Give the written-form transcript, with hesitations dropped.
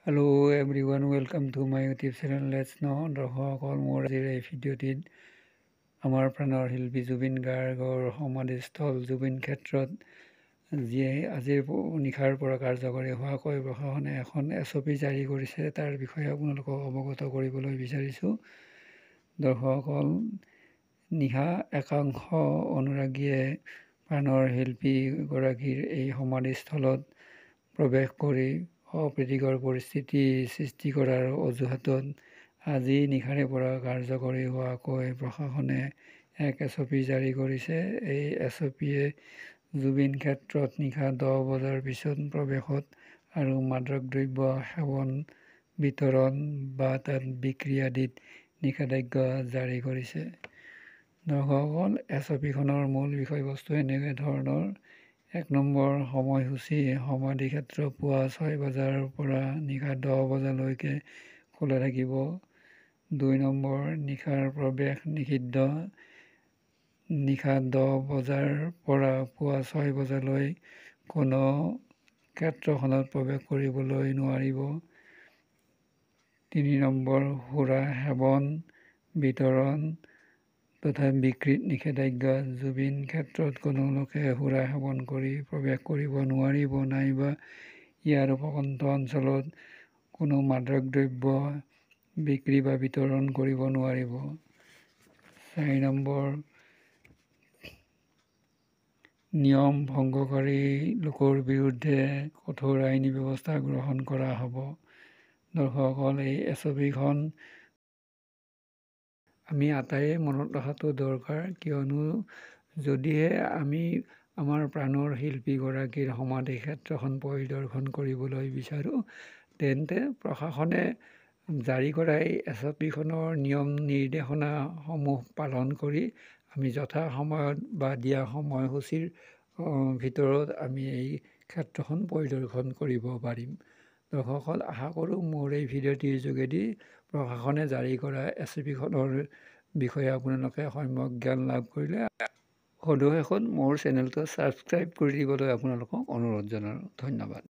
Hello everyone, welcome to my YouTube channel. Let's know দৰ্শকসকল মোৰ আজিৰ এই ভিডিঅ'টিত আমাৰ প্ৰাণৰ শিল্পী জুবিন গাৰ্গৰ সমাধিস্থল জুবিন ক্ষেত্ৰত যিয়ে আজিৰ নিশাৰ পৰা কাৰ্যকৰী হোৱাকৈ প্ৰশাসনে এখন SOP জাৰি কৰিছে তাৰ বিষয়ে আপোনালোকক অৱগত কৰিবলৈ বিচাৰিছোঁ। দৰ্শকসকল, নিশা একাংশ অনুৰাগীয়ে প্ৰাণৰ শিল্পীগৰাকীৰ এই সমাধিস্থলত প্ৰৱেশ কৰি অপ্ৰীতিকৰ পৰিস্থিতি সৃষ্টি কৰাৰ অজুহাতত আজি নিশাৰে পৰা কাৰ্যকৰী হোৱাকৈ প্ৰশাসনে এক SOP জাৰি কৰিছে। এই SOPয়ে জুবিন ক্ষেত্ৰত নিশা 10 বজাৰ পিছত প্ৰৱেশত আৰু মাদক দ্ৰব্য সেৱন, বিতৰণ বা তাত বিক্ৰী আদিত নিষেধাজ্ঞা জাৰি কৰিছে। দৰ্শকসকল, SOPখনৰ মূল বিষয়বস্তু এনেকুৱা ধৰণৰ: 1 নম্বৰ সময়সূচী: সমাধিক্ষেত্ৰ পুৱা 6 বজাৰ পৰা নিশা 10 বজালৈকে খোলা থাকিব। 2 নম্বৰ, নিশাৰ প্ৰৱেশ নিষিদ্ধ: নিশা 10 বজাৰ পৰা পুৱা 6 বজালৈ কোনো ক্ষেত্ৰখনত প্ৰৱেশ কৰিবলৈ নোৱাৰিব। 3 নম্বৰ, সুৰা সেৱন, বিতৰণ তথা বিক্ৰীত নিষেধাজ্ঞা: জুবিন ক্ষেত্ৰত কোনো লোকে সুৰা সেৱন কৰি প্ৰৱেশ কৰিব নোৱাৰিব নাইবা ইয়াৰ উপকণ্ঠ অঞ্চলত কোনো মাদক দ্ৰব্য বিক্ৰী বা বিতৰণ কৰিব নোৱাৰিব। 4 নম্বৰ, নিয়ম ভংগকাৰী লোকৰ বিৰুদ্ধে কঠোৰ আইনী ব্যৱস্থা গ্ৰহণ কৰা হ'ব। দৰ্শকসকল, এই SOPখন আমি আটাইয়ে মনত ৰখাটো দৰকাৰ, কিয়নো যদিহে আমি আমাৰ প্ৰাণৰ শিল্পীগৰাকীৰ সমাধি ক্ষেত্ৰখন পৰিদৰ্শন কৰিবলৈ বিচাৰোঁ, তেন্তে প্ৰশাসনে জাৰি কৰা এই SOPখনৰ নিয়ম নিৰ্দেশনাসমূহ পালন কৰি আমি যথা সময়ত বা দিয়া সময়সূচীৰ ভিতৰত আমি এই ক্ষেত্ৰখন পৰিদৰ্শন কৰিব পাৰিম। দৰ্শকসকল, আশা কৰোঁ মোৰ এই ভিডিঅ'টিৰ যোগেদি প্ৰশাসনে জাৰি কৰা SOPখনৰ বিষয়ে আপোনালোকে সম্যক জ্ঞান লাভ কৰিলে। সদুশেষত মোৰ চেনেলটো ছাবস্ক্ৰাইব কৰি দিবলৈ আপোনালোকক অনুৰোধ জনালোঁ। ধন্যবাদ।